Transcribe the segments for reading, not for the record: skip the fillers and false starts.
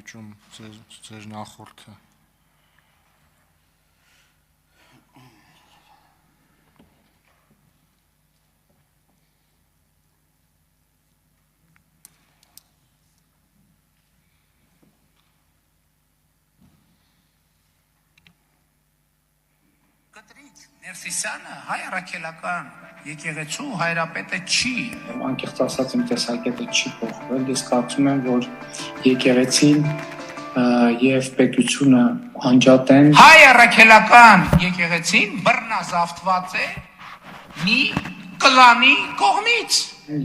ճանաչում ձեր նախորդը։ Ներսիսյանը հայ առաքելական եկեղեցու հայրապետը չի։ Անկեղծ ասած իմ տեսակետը չի փոխվել, ես կարծում եմ, որ եկեղեցին եւ պետությունը անջատ են։ Հայ առաքելական եկեղեցին բռնազավթված է մի կլանի կողմից։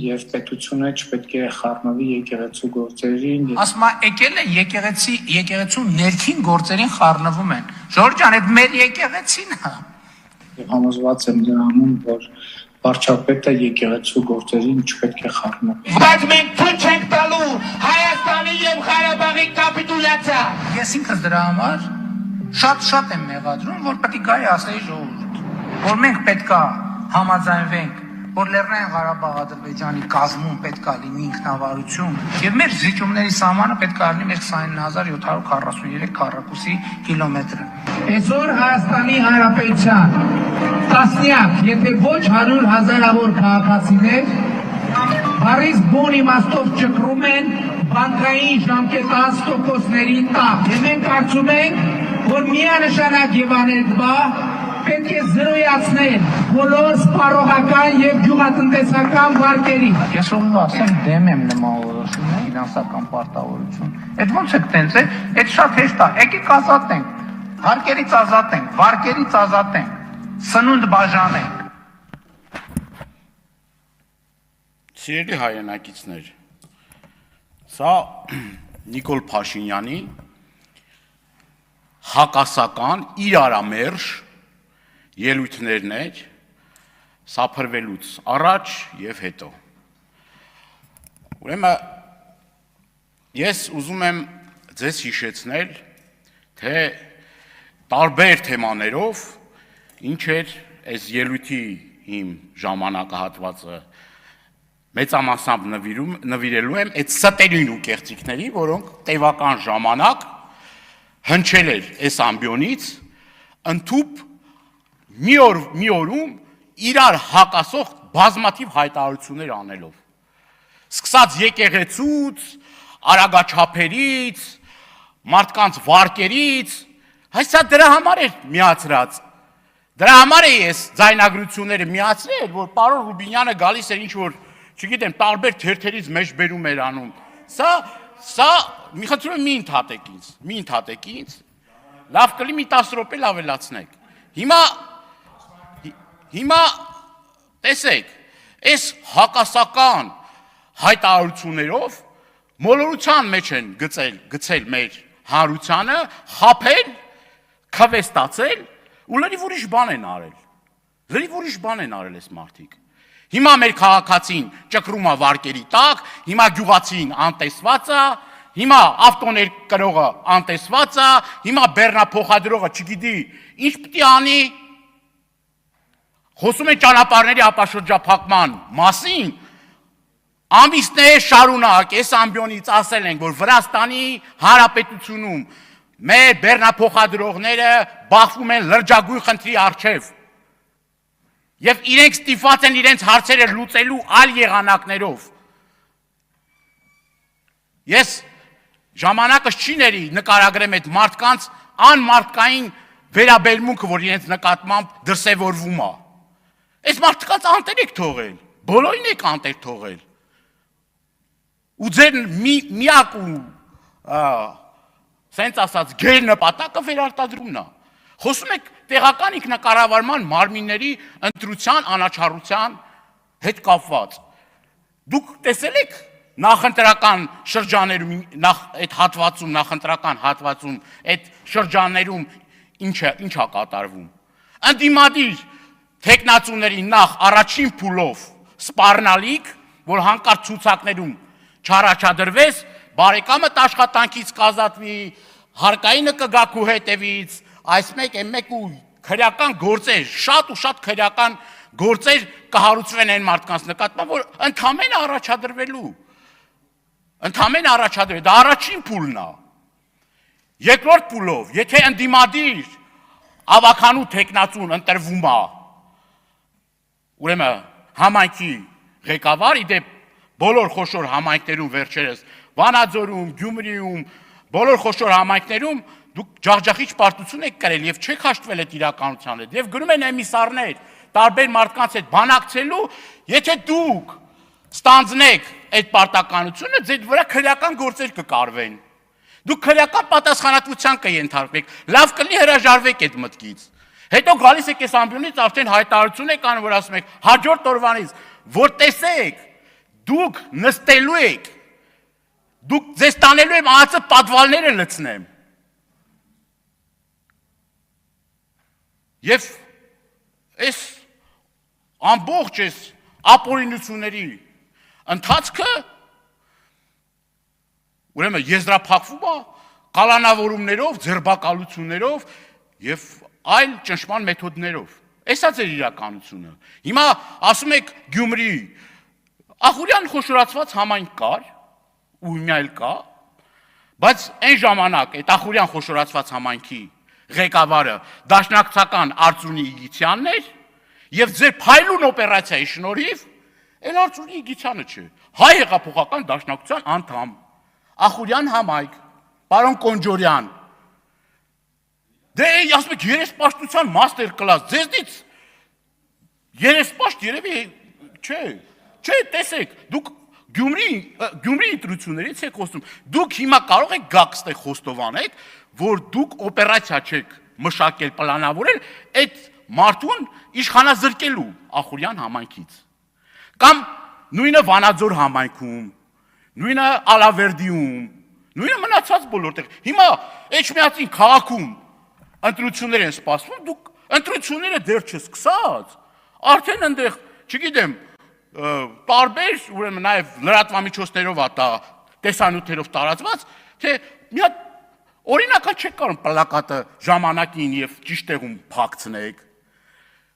Եվ պետությունը չպետք է խառնվի եկեղեցու գործերին։ Ասма եկել է եկեղեցու ներքին գործերին խառնվում են։ Ժորժ ջան, այդ մեր եկեղեցին է։ Եվ համոզված եմ դրանում, որ վարչապետը եկեղեցու գործերին չպետք է խառնվի։ Բայց մենք թույլ չենք տալու Հայաստանի եւ Ղարաբաղի կապիտուլյացիա։ Ես ինքս դրա համար շատ եմ մեղադրում, որ պետք է գայի ասեի ժողովուրդ, որ մենք պետքա համաձայնվենք, որ Լեռնային Ղարաբաղ Ադրբեջանի կազմում պետք է լինի ինքնավարություն եւ մեր զիջումների սահմանը պետք է լինի մեր 29743 քառակուսի կիլոմետրը։ Այսօր Հայաստանի Հանրապետության տասնյակ, եթե ոչ 100,000-ավոր քաղաքացիներ բարիս բուն իմաստով ճկռում են բանկային ժամկետած տոկոսների տակ։ Եվ մենք կարծում ենք, որ միանշանակ եւ անհետվա պետք է զրոյացնել բոլոր սպառողական եւ գյուղատնտեսական վարկերին։ Ես ով ասեմ դեմ եմ նման որոշումների ֆինանսական պարտավորություն։ Այդ ոնց է տենց է, այդ շատ հեշտ է։ Եկեք ազատենք, հարկերից ազատենք, վարկերից ազատենք, սնունդ բաժանենք։ Սիրելի հայրենակիցներ, սա Նիկոլ Փաշինյանի հակասական իրարամերժ ելույթներն էր սափրվելուց առաջ եւ հետո։ Ուրեմն ես ուզում եմ ձեզ հիշեցնել, թե տարբեր թեմաներով ինչ էր այս ելույթի իմ ժամանակահատվածը մեծամասամբ նվիրելու եմ այդ ստերին ու կեղծիքների, որոնք տևական ժամանակ հնչել էր այս ամբիոնից, ընդհուպ մի օրում իրար հակասող բազմաթիվ հայտարարություններ անելով։ Սկսած եկեղեցուց, արագաչափերից, մարդկանց վարկերից, հայսա դրա համար էր միացրած։ Դրա համար է ես ձայնագրությունները միացրել, որ պարոն Ռուբինյանը գալիս էր ինչ-որ, չգիտեմ, տարբեր թերթերից մեջ բերում էր անում։ Սա մի խնդրում եմ մի ընդհատեք ինձ, լավ կլի մի 10 րոպե ավելացնեք։ Հիմա տեսեք, այս հակասական հայտարարություններով մոլորության մեջ են գցել մեր հանրությանը, խաբել, քվեստացել ու լրիվ ուրիշ բան են արել այս մարդիկ։ Հիմա մեր քաղաքացին ճկռում է վարկերի տակ, հիմա գյուղացին անտեսված է, հիմա ավտոներ կրողը անտեսված է, հիմա բեռնափոխադրողը չգիտի ինչ պետք է անի։ Խոսում են ճանապարհների ապաշրջափակման մասին, ամիսներ շարունակ այս ամբիոնից ասել ենք, որ Վրաստանի Հանրապետությունում մեր բեռնափոխադրողները բախվում են լրջագույն խնդրի առջև եւ իրենք ստիպված են իրենց հարցերը լուծելու այլ եղանակներով։ Ես ժամանակս չի ների նկարագրեմ այդ մարդկանց անմարդկային վերաբերմունքը, որ իրենց նկատմամբ դրսևորվում է։ Այս մարդկանց անտեր եք թողել, բոլորին եք անտեր թողել։ Ու ձեր միակ ու սենց ասած գեր նպատակը վերարտադրումն է։ Խոսում եք տեղական ինքնակառավարման մարմինների ընտրության անաչառության հետ կապված։ Դուք տեսել եք նախընտրական շրջաներում, նախընտրական հատվածում, այդ շրջաններում ինչ է կատարվում։ Ընդդիմադիր թեկնածուների նախ առաջին փուլով սպառնալիք, որ հանկարծ ցուցակներում չառաջադրվես, բարեկամդ աշխատանքից կազատվի, հարկայինը կգա քու հետևից, այս մեկ ու քրեական գործեր, շատ ու շատ քրեական գործեր կհարուցվեն այն մարդկանց նկատմամբ, որ ընդհանրապես առաջադրվելու։ Դա առաջին փուլն է։ Երկրորդ փուլով, եթե ընդդիմադիր ավականու տեխնացուն ընտրվում է, ուրեմն համայնքի ղեկավար, իդեպ բոլոր խոշոր համայնքներում վերջերս, Վանաձորում, Գյումրիում, բոլոր խոշոր համայնքներում դուք ջախջախիչ պարտություն եք կրել եւ չեք հաշտվել այդ իրականության հետ եւ գնում են էմիսարներ տարբեր մարդկանց հետ բանակցելու, եթե դուք ստանձնեք այդ պարտականությունը, ձեր վրա քրեական գործեր կկարվեն։ Դուք քրեական պատասխանատվության կենթարկվեք, լավ կլինի հրաժարվեք այդ մտքից։ Հետո գալիս եք այս ամբյոնից արդեն հայտարարություն եք անում, որ ասում եք հաջորդ օրվանից, որ տեսեք, դուք նստելու եք, դուք ձեզ տանելու եմ ԱԱՑ պատվալները լցնեմ։ Եվ այս ամբողջ այս ապօրինությունների ընթացքը ուրեմն եզրափակվում է կալանավորումներով, ձերբակալություններով եւ այլ ճնշման մեթոդներով։ Էսա ձեր իրականությունը։ Հիմա ասում եք Գյումրի Ախուրյան խոշորացված համայնք կար, ու մի այլ կա, բայց այն ժամանակ այդ Ախուրյան խոշորացված համայնքի ղեկավարը դաշնակցական Արծրունի Իգիթյանն էր եւ ձեր փայլուն օպերացիայի շնորհիվ այն Արծրունի Իգիթյանը չէ, հայ հեղափոխական դաշնակցության անդամ, Ախուրյան համայնք, պարոն Կոնջորյան։ Դե ասում եք երեսպաշտության մաստեր կլաս, ձեզնից երեսպաշտ երևի չէ, տեսեք, դուք Գյումրի ընտրություններից եք խոսում, դուք հիմա կարող եք գաք ստեղ խոստովանեք, որ դուք օպերացիա չեք մշակել, պլանավորել այդ մարդուն իշխանազրկելու Ախուրյան համայնքից։ Կամ նույնը Վանաձոր համայնքում, նույնը Ալավերդիում, նույնը մնացած բոլորտեղ։ Հիմա Էջմիածին քաղաքում ընտրություններ են սպասվում, դուք ընտրությունները դեռ չսկսած, արդեն այնտեղ, չգիտեմ, տարբեր, ուրեմն նաև լրատվամիջոցներով է դա տեսանյութերով տարածված, թե մի հատ օրինակալ չեք կարող պլակատը ժամանակին եւ ճիշտ տեղում փակցնեք։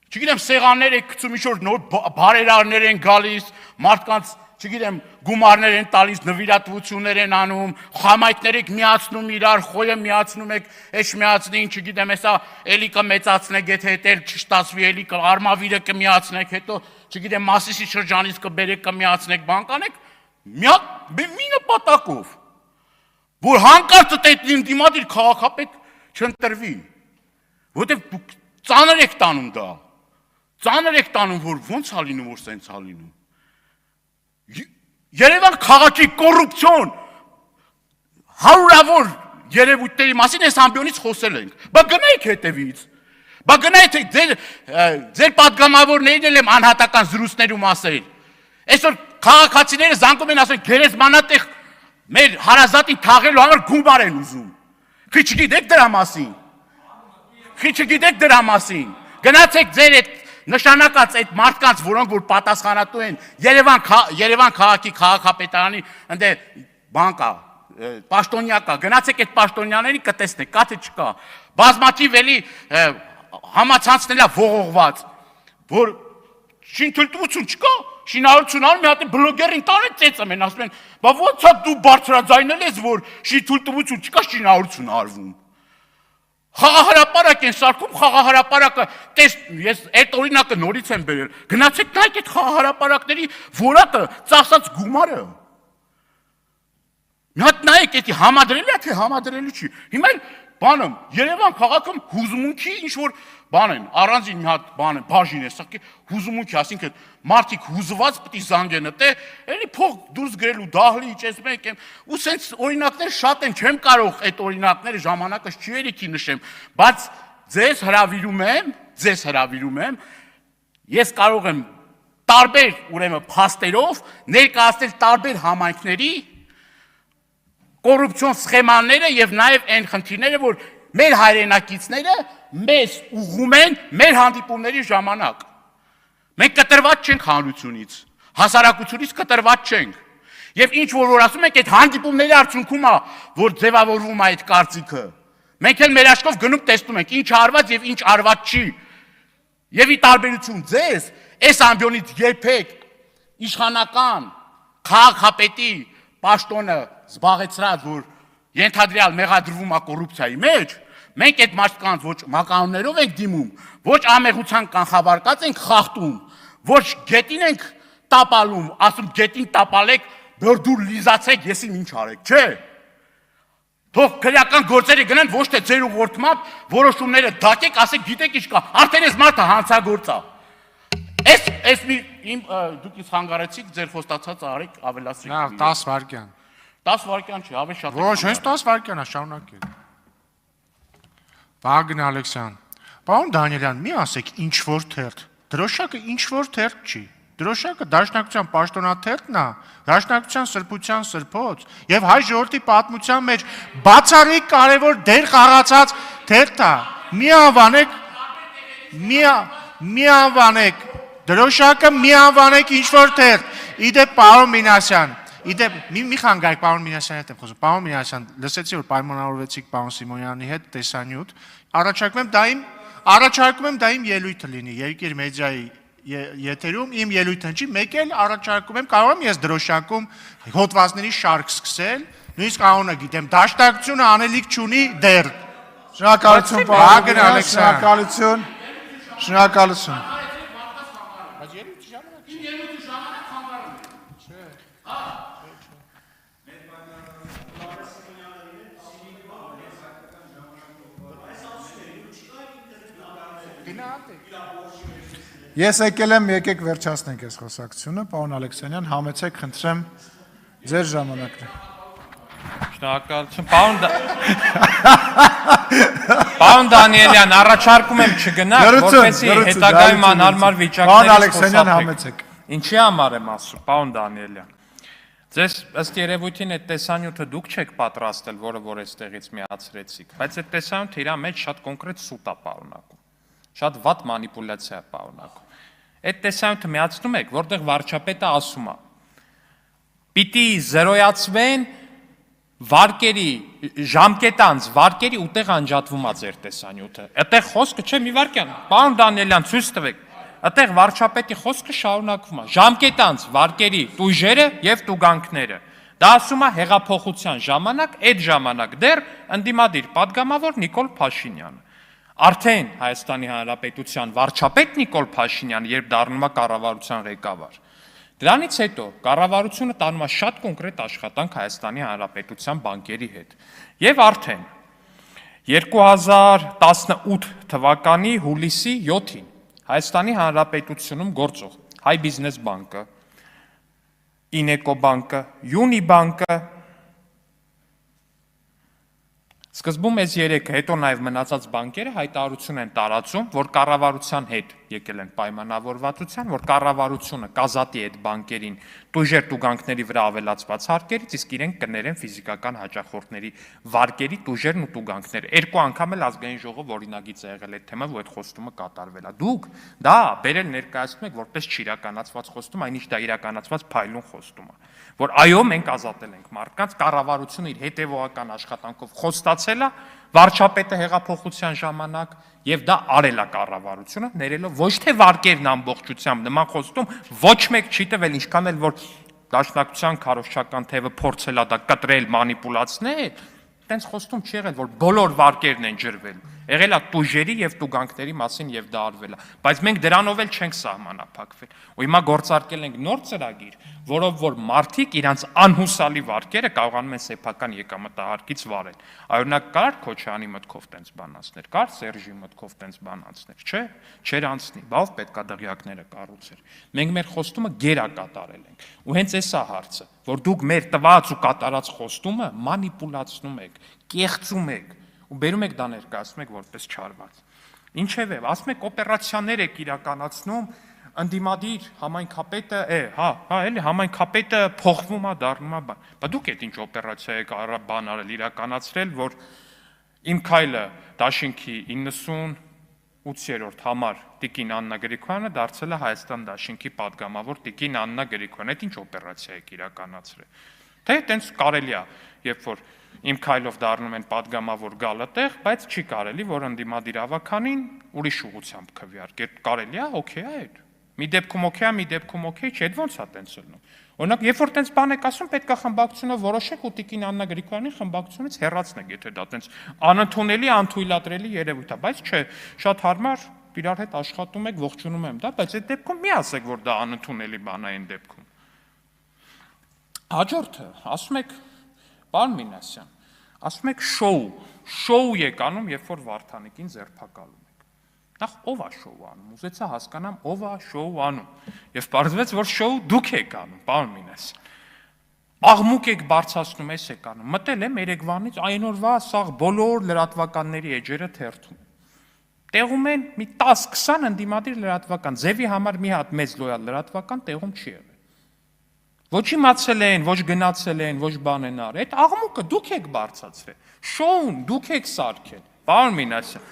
Չգիտեմ, սեղաններ եք գցում, ինչ-որ նոր բարերարներ են գալիս, մարդկանց, չգիտեմ, գումարներ են տալիս, նվիրատվություններ են անում, համայնքներ եք միացնում իրար, խոյը միացնում եք, Էջմիածնին, չգիտեմ, հեսա էլի կմեծացնեք, եթե հետել չստացվի, էլի Արմավիրը կմիացնեք, հետո, չգիտեմ, Մասիսի շրջանից կբերեք, կմիացնեք, բան կանեք, մի նպատակով, որ հանկարծ այդ դիմադիր քաղաքապետ չընտրվի, որտեղ դուք ծանր եք տանում դա, ծանր եք տանում, որ ոնց ա լինում, որ սենց ա լինում։ Երևան քաղաքի կոռուպցիոն հարյուրավոր երևույթների մասին այս ամբիոնից խոսել ենք, բա գնայիք հետևից, բա գնայիք ձեր պատգամավորներին էլ եմ անհատական զրույցներում ասել, այսօր քաղաքացիները զանգում են ասել գերեզմանատեղ մեր հարազատին թաղելու համար գումար են ուզում, խի չգիտեք դրա մասին, գնացեք ձեր այդ նշանակած այդ մարդկանց, որոնք որ պատասխանատու են Երևան քաղաքի քաղաքապետարանի ընդ բան կա, պաշտոնյա կա, գնացեք այդ պաշտոնյաների կտեսնեք, կա թե չկա, բազմաթիվ էլի համացանցն էլա ողողված, որ շինթույլտվություն չկա, շինարարություն անում, մի հատ բլոգերին տանեն ծեծում են, ասում են, բա ոնց է դու բարձրաձայնել ես, որ շինթույլտվություն չկա, շինարարություն արվում։ Խաղահարապարակ են սարքում, խաղահարապարակը, ես այդ օրինակը նորից եմ բերել, գնացեք նայեք այդ խաղահարապարակների որակը, ծախսած գումարը։ Մի հատ նայեք, էդի համադրելի է, թե համադրելի չի։ Հիմա բանը, Երևան քաղաքում հուզմունքի ինչ-որ բան են, առանձին մի հատ բան են, բաժին է, սակի հուզմունքի, ասինքն մարդիկ հուզված պտի զանգեն տե, էլի փող դուրս գրելու դահլիճ ես մեկ եմ, ու սենց օրինակներ շատ են, չեմ կարող այդ օրինակները ժամանակս չի երիքի նշեմ, բայց ձեզ հրավիրում եմ, ես կարող եմ տարբեր ուրեմն փաստերով ներկայացնել տարբեր համայնքների կոռուպցիոն սխեմաները եւ նաեւ այն խնդիրները, որ մեր հայրենակիցները մեզ ուղղում են մեր հանդիպումների ժամանակ։ Մենք կտրված չենք հանրությունից, հասարակությունից կտրված չենք։ Եվ ինչ որ ասում ենք, այդ հանդիպումների արդյունքում է, որ ձևավորվում է այդ կարծիքը։ Մենք էլ մեր աշխով գնում տեսնում ենք, ինչ արված եւ ինչ արված չի։ Եվ ի տարբերություն ձեզ, այս ամբիոնից երբեք իշխանական քաղաքապետի պաշտոնը զբաղեցրած, որ ենթադրյալ մեղադրվում է կոռուպցիայի մեջ, մենք այդ մարդկանց ոչ մականուններով ենք դիմում, ոչ ամեղության կանխավարկած ենք խախտում, ոչ գետին ենք տապալում, ասում գետին տապալեք, որ դու լիզացեք, եսին ինչ արեք, չէ։ Թող քրեական գործերը գնան ոչ թե ձեր ուղղորդմամբ որոշումները դակեք, ասեք գիտեք ինչ կա, արդեն այս մարդը հանցագործ է։ Այս մի դուք ինձ հանգարեցիք ձեր խոստացած արեք ավելացրիք։ Լավ, 10 վայրկյան։ 10 վայրկյան չի, ավելի շատ։ Ոչ, հենց 10 վայրկյան է, շարունակեք։ Վագն Ալեքսյան։ Պարոն Դանիելյան, մի ասեք ինչ որ թերթ։ Դրոշակը ինչ որ թերթ չի։ Դրոշակը Դաշնակցության պաշտոնաթերթն է, Դաշնակցության սրբության սրբոց եւ հայ ժողովրդի պատմության մեջ բացառիկ կարևոր դեր խաղացած թերթ է։ Մի անվանեք Դրոշակը մի անվանեք ինչ որ թերթ։ Իդեպ պարոն Մինասյան, իդեպ մի խանգարեք պարոն Մինասյանի հետ եմ խոսում։ Պարոն Մինասյան, լսեցի որ պայմանավորվեցիք պարոն Սիմոնյանի հետ տեսանյութ։ Առաջարկում եմ դա իմ ելույթը լինի Երկիր մեդիայի եթերում իմ ելույթը չի, մեկ էլ առաջարկում եմ, կարող եմ ես դրոշակում հոդվածների շարք սկսել, նույնիսկ անունը գիտեմ, Դաշնակցությունը անելիք չունի դեռ։ Շնորհակալություն, պարոն Ալեքսյան, շնորհակալություն։ Ես եկել եմ, եկեք վերջացնենք այս խոսակցությունը, պարոն Ալեքսանյան, համեցեք, խնդրեմ ձեր ժամանակն է։ Շնորհակալություն, պարոն Դանիելյան, առաջարկում եմ չգնաք, որպեսզի հետագայում անհարմար վիճակներից խոսափեք։ Ինչի համար եմ ասում, պարոն Դանիելյան։ Ձեզ ըստ երևույթին այդ տեսանյութը դուք չեք պատրաստել, որը որ այստեղից միացրեցիք, բայց այդ տեսանյութը իր մեջ շատ կոնկրետ սուտ է պարունակում, շատ վատ մանիպուլյացիա է պարունակում։ Այդ տեսանյութը միացնում եք, որտեղ վարչապետը ասում է. պիտի զրոյացվեն վարկերի, ժամկետանց վարկերի ուտեղ անջատվում է ձեր տեսանյութը։ Այդտեղ խոսքը չէ, մի վարքյան, պարոն Դանիելյան, ցույց տվեք։ Այդտեղ վարչապետի խոսքը շարունակվում է։ Ժամկետանց վարկերի տույժերը եւ տուգանքները։ Դա ասում է հեղափոխության ժամանակ, այդ ժամանակ դեռ ընդդիմադիր падգամավոր Նիկոլ Փաշինյանը։ Արդեն Հայաստանի Հանրապետության վարչապետ Նիկոլ Փաշինյանը, երբ դառնում է կառավարության ղեկավար, դրանից հետո կառավարությունը տանում է շատ կոնկրետ աշխատանք Հայաստանի Հանրապետության բանկերի հետ։ Եվ արդեն 2018 թվականի հուլիսի 7-ին Հայաստանի Հանրապետությունում գործող Հայ բիզնես բանկը, Ինեկո բանկը, Յունիբանկը, սկզբում այս երեքը, հետո նաև մնացած բանկերը հայտարարություն են տարածում, որ կառավարության հետ եկել են պայմանավորվածության, որ կառավարությունը կազատի այդ բանկերին տույժեր տուգանքների վրա ավելացված հարկերից, իսկ իրենք կներեն ֆիզիկական հաճախորդների վարկերի տույժերն ու տուգանքները։ Երկու անգամ էլ ազգային ժողով օրինագիծ է եղել այդ թեմա, որ այդ խոստումը կատարվել է։ Դուք դա բերել ներկայացնում եք որպես չիրականացված խոստում, այնինչ դա իրականացված փայլուն խոստում է, որ այո, մենք ազատել ենք մարդկանց, կառավարությունը իր հետևողական աշխատանքով խոստացել է, վարչապետը հեղափոխության ժամանակ եւ դա արել է կառավարությունը, ներելով ոչ թե վարկերն ամբողջությամբ նման խոստում ոչ մեկ չի տվել, ինչքան էլ որ Դաշնակցության քարոզչական թևը փորձել է դա կտրել, մանիպուլացնել, տենց խոստում չի եղել, որ բոլոր վարկերն են ջրվել։ Եղել է տույժերի եւ տուգանքների մասին եւ դա արվել է, բայց մենք դրանով էլ չենք սահմանափակվել։ Ու հիմա գործարկել ենք նոր ծրագիր, որով որ մարդիկ իրանց անհուսալի վարկերը կարողանում են սեփական եկամտահարկից վարել։ Օրինակ կար Քոչյանի մտքով տենց բանացներ, կար Սերժի մտքով տենց բանացներ, չէ՞, չէր անցնի, բավ պետքա դղյակները կառուցեր։ Մենք մեր խոստումը գերա կատարել ենք։ Ու հենց էսա հարցը, որ դուք մեր տված ու կատարած խոստումը մանիպուլացնում եք, կեղծում եք ու բերում եք դա ներկայացնում եք որպես չարված։ Ինչևէ, ասում եք օպերացիաներ եք իրականացնում, ընդդիմադիր համայնքապետը, էլի համայնքապետը փոխվում է, դառնում է բան։ Բայց դուք այդ ինչ օպերացիա եք բան արել, իրականացրել, որ Իմ քայլը դաշինքի 98-րդ համար Տիկին Աննա Գրիգորյանը դարձել է Հայաստան դաշինքի падգամավոր Տիկին Աննա Գրիգորյանը, այդ ինչ օպերացիա եք իրականացրել։ Թե տենց կարելի է, երբ որ իմ քայլով դառնում են падգամավոր գալը տեղ, բայց չի կարելի, որ ընդդիմադիր ավականին ուրիշ ուղղությամբ քվեարկի։ Կարելի է, օքեյ է այդ։ Մի դեպքում օքեյ, մի դեպքում օքեյ, չէ, ոնց է տենց ելնում։ Օրինակ, երբ որ տենց բան եք ասում, պետք է խմբակցությունը որոշեք ու Տիկին Աննա Գրիգորյանին խմբակցությունից հեռացնեք, եթե դա տենց անընդունելի, անթույլատրելի երևույթ է, բայց չէ, շատ հարմար իրար հետ աշխատում եք, ողջունում եմ դա, բայց այդ դեպքում մի ասեք, որ դա անընդունելի բան է այն դեպքում։ Հաջորդը, ասում եք, պարոն Մինասյան, ասում եք շոու եք անում, երբ որ Վարդանիկին ձերբակալում եք։ Նախ ով է շոու անում, ուզեցա հասկանամ ով է շոու անում, եւ պարզվեց, որ շոու դուք եք անում, պարոն Մինասյան։ Աղմուկ եք բարձրացնում, ես եք անում, մտել եմ Երևանից, այն օրվա սաղ բոլոր լրատվականների էջերը թերթում։ Տեղում են մի 10-20 ընդդիմադիր լրատվական, ձևի համար մի հատ մեծ լոյալ լրատվական տեղում չի եղել։ Ոչ իմացել են, ոչ գնացել են, ոչ բան են արել։ Այդ աղմուկը դուք եք բարձրացրել։ Շոուն դուք եք սարքել։ Պարոն Մինասյան,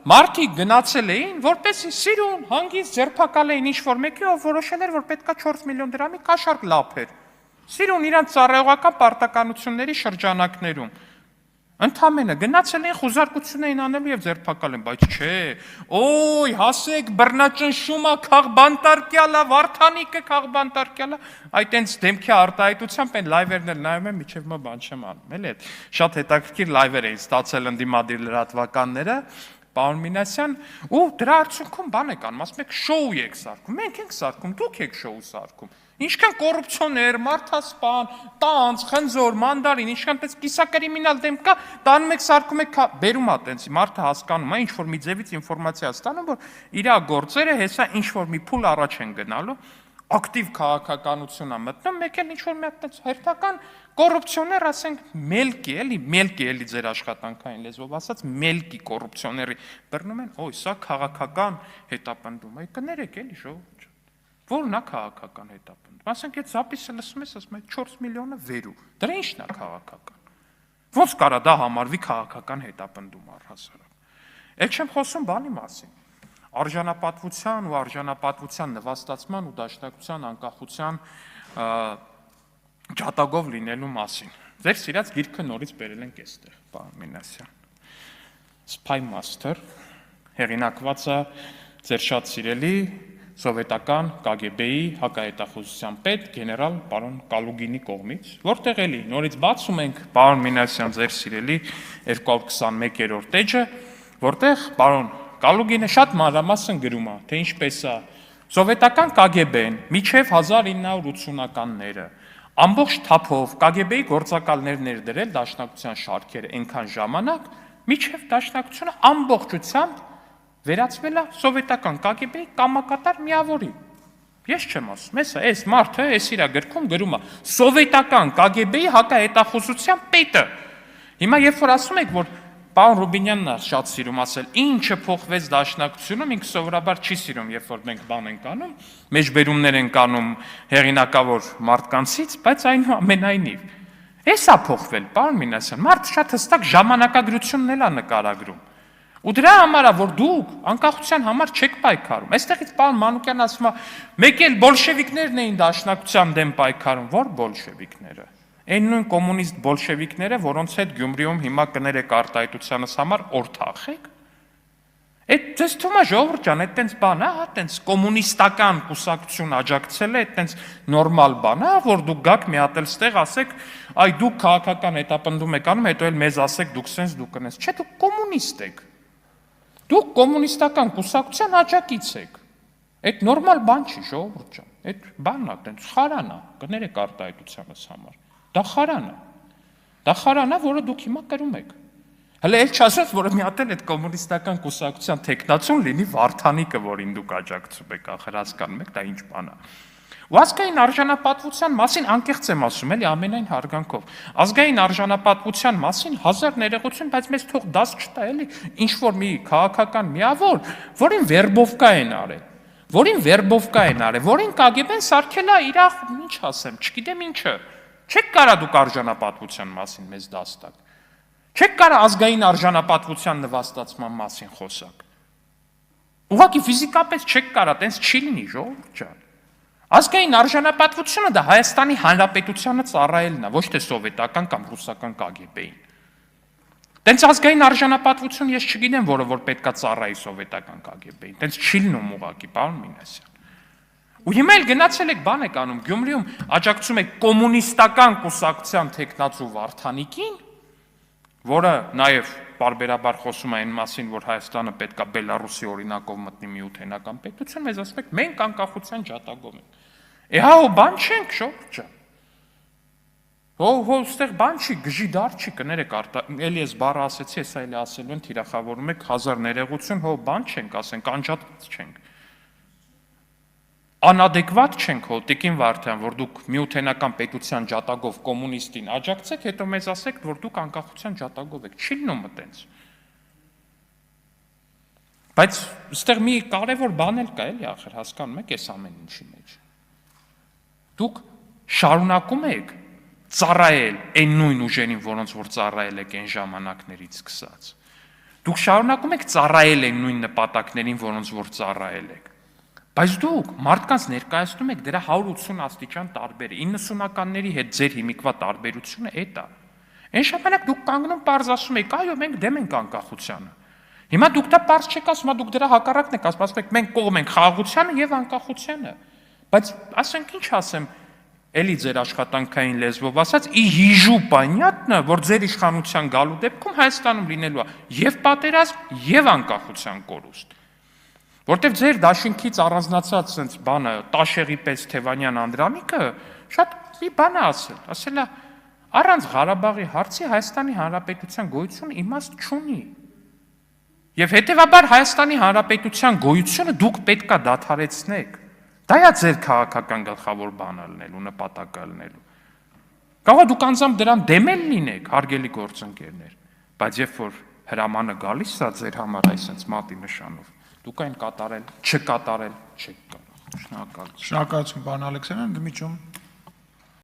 մարդիկ գնացել էին, որպեսզի սիրուն, հանգիստ ձերբակալեին ինչ-որ մեկի, ով որոշել էր, որ պետքա 4 միլիոն դրամի կաշառք լափեր։ Սիրուն իրանց ծառայողական պարտականությունների շրջանակներում։ Ընդամենը գնացել են խուզարկություն էին անելու եւ ձերբակալ են, բայց չէ։ Օй, հասեք բռնաճնշումը քաղբանտարկյալա, Վարդանիկը քաղբանտարկյալա, այդ այնց դեմքի արտահայտությամբ են լայվերն էլ նայում են, միջև մը բան չեմ անում, էլի այդ շատ հետաքրքիր լայվեր էին ստացել ընդդիմադիր լրատվականները, պարոն Մինասյան, ու դրա արդյունքում բան եք անում, ասում եք շոու եք սարքում, մենք ենք սարքում, դուք եք շոու սարքում։ Ինչքան կոռուպցիոներ, մարդասպան, տանձ, խնձոր, մանդարին, ինչքան տես կիսակրիմինալ դեմ կա, տանում եք, սարքում եք, բերում ա տենց, մարդը հասկանում է, ինչ-որ մի ձևից ինֆորմացիա ստանում, որ իրա գործերը հեսա ինչ-որ մի փուլ առաջ են գնալու, ակտիվ քաղաքականություն ա մտնում, մեկ էլ ինչ-որ մի հատ տենց հերթական կոռուպցիոներ, ասենք, մելկի, էլի ձեր աշխատանքային լեզվով ասած, մելկի կոռուպցիոների բռնում են, օй, սա քաղաքական հետապնդում է, կներեք էլի ժողովուրդ։ Որն է քաղաքական հետապնդում։ Ասենք այդ զապիսը լսում ես, ասում է 4 միլիոնը վերու։ Դրա ի՞նչն է քաղաքական։ Ոնց կարա դա համարվի քաղաքական հետապնդում առհասարակ։ Էլ չեմ խոսում բանի մասին։ Արժանապատվության ու արժանապատվության նվաստացման ու դաշնակցության անկախության ջատագով լինելու մասին։ Ձեր սիրած գիրքը նորից բերել ենք այստեղ, պարոն Մինասյան։ Spy Master հեղինակված է ձեր շատ սիրելի սովետական KGB-ի հակահետախուզության պետ գեներալ պարոն Կալուգինի կողմից, որտեղ էլի նորից բացում ենք պարոն Մինասյան ձեր սիրելի 221-րդ էջը, որտեղ պարոն Կալուգինը շատ մանրամասն գրում է, թե ինչպես է սովետական KGB-ն միջև 1980-ականները ամբողջ թափով KGB-ի գործակալներ ներդրել դաշնակցության շարքերը այնքան ժամանակ, միջև դաշնակցությունը ամբողջությամբ վերածվել է սովետական KGB-ի կամակատար միավորի։ Ես չեմ ասում, այս մարդը, այս իր գրքում գրում է սովետական KGB-ի հակահետախուզության պետը։ Հիմա երբ որ ասում եք, որ պարոն Ռուբինյանն է շատ սիրում ասել, ինչը փոխվեց դաշնակցությունում, ինքը սովորաբար չի սիրում, երբ որ մենք բան ենք անում, մեջբերումներ ենք անում հեղինակավոր մարդկանցից, բայց այնուամենայնիվ էս է փոխվել, պարոն Մինասյան, մարդը շատ հստակ ժամանակագրությունն էլ է նկարագրում։ Ու դրա համար է, որ դուք անկախության համար չեք պայքարում։ Այստեղից պարոն Մանուկյանն ասում է, մեկ էլ բոլշևիկներն էին դաշնակցության դեմ պայքարում, որ բոլշևիկները։ Այն նույն կոմունիստ բոլշևիկները, որոնց հետ Գյումրիում հիմա կներեք արտահայտությանս համար օրթախեք։ Այդ ձեզ թվում է ժողովուրդ ջան, այդ տենց բան է, հա, տենց կոմունիստական կուսակցություն աջակցել է, այդ տենց նորմալ բան է, որ դուք գաք մի հատ էլ ստեղ ասեք, այ դուք քաղաքական հետապնդում եք անում, հետո էլ մեզ ասեք դուք սենց դուք կնես։ Չէ, դուք կոմունիստ եք։ Դուք կոմունիստական կուսակցության աջակից եք։ Այդ նորմալ բան չի, ժողովուրդ ջան։ Այդ բանն է, տենց խարան է, կներեք արտահայտությանս համար։ Դա խարան է։ Դա խարան է, որը դուք հիմա կրում եք։ Հələ էլ չասած, որ մի հատ էլ այդ կոմունիստական կուսակցության տեխնացուն լինի Վարդանիկը, որին դուք աջակցում եք, ախր հասկանում եք, դա ինչ բան է։ Ու ազգային արժանապատվության մասին անկեղծ եմ ասում, էլի ամենայն հարգանքով։ Ազգային արժանապատվության մասին հազար ներողություն, բայց մեզ թող դաս չտա, էլի ինչ որ մի քաղաքական միավոր, որին վերբովկա են արել, որին KGB-ն սարքել է իր, ինչ ասեմ, չգիտեմ ինչը։ Չեք կարա դուք արժանապատվության մասին մեզ դաս տաք։ Չեք կարա ազգային արժանապատվության նվաստացման մասին խոսակ։ Ուղղակի ֆիզիկապես չեք կարա, տենց չի լինի, ժողովուրդ ջան։ Ազգային արժանապատվությունը դա Հայաստանի Հանրապետությանը ծառայելն է, ոչ թե սովետական կամ ռուսական KGB-ին։ Տենց ազգային արժանապատվություն ես չգիտեմ, որը որ պետքա ծառայի սովետական KGB-ին։ Տենց չի լինում ուղղակի, պարոն Մինասյան։ Ու հիմա էլ գնացել եք բան եք անում, Գյումրիում աջակցում եք կոմունիստական կուսակցության տեխնացու Վարդանիկին, որը նաև բարբերաբար խոսում է այն մասին, որ Հայաստանը պետք է Բելարուսի օրինակով մտնի միութենական պետություն, մեզ ասում եք մենք անկախության ջատագով ենք։ Հա բան չենք, շորջա։ Հո ստեղ բան չի, գժի դար չի, կներեք, էլի ես բառը ասեցի, հեսա էլի ասելու են, թիրախավորում եք հազար ներողություն, հո բան չենք ասենք, անջատ չենք։ Անադեկվատ չենք հո Տիկին Վարդան, որ դուք միութենական պետության ջատագով կոմունիստին աջակցեք, հետո մեզ ասեք, որ դուք անկախության ջատագով եք։ Չի լինում այտենց։ Բայց այստեղ մի կարևոր բան էլ կա, էլի ախր հասկանում եք այս ամեն ինչի մեջ։ Դուք շարունակում եք ծառայել այն նույն ուժերին, որոնց որ ծառայել եք այն ժամանակներից սկսած։ Դուք շարունակում եք ծառայել այն նույն նպատակներին, որոնց որ ծառայել եք։ Բայց դուք մարդկանց ներկայացնում եք դրա 180 աստիճան տարբեր։ 90-ականների հետ ձեր հիմիկվա տարբերությունը էդ է։ Այն ժամանակ դուք կանգնում պարզ ասում եք, այո, մենք դեմ ենք անկախությանը։ Հիմա դուք դա պարզ չեք ասում, դուք դրա հակառակն եք ասում, ասում եք մենք կողմ ենք խաղաղությանը եւ անկախությանը։ Բայց ասենք ինչ ասեմ, էլի ձեր աշխատանքային լեզվով ասած, ի հիժու պանյատնը, որ ձեր իշխանության գալու դեպքում Հայաստանում լինելու է եւ պատերազմ եւ անկախության կորուստ։ Որտեւ ձեր դաշինքից առանձնացած sense բանը Տաշեղի պես Թևանյան Անդրանիկը շատ մի բան է ասել է առանց Ղարաբաղի հարցի Հայաստանի Հանրապետության գոյությունը իմաստ չունի։ Եվ հետեւաբար Հայաստանի Հանրապետության գոյությունը դուք պետքա դադարեցնեք։ Դա է ձեր քաղաքական գլխավոր բանը լինելու, նպատակը լինելու։ Կարող է դուք անձամբ դրան դեմ լինեք, հարգելի գործընկերներ, բայց երբ որ հրամանը գալիս է ձեր համար այսպես մատի նշանով, դուք այն կատարել, չկատարել չեք կարող։ Շնորհակալություն։ Շնորհակալություն, պարոն Ալեքսանյան, ընդմիջում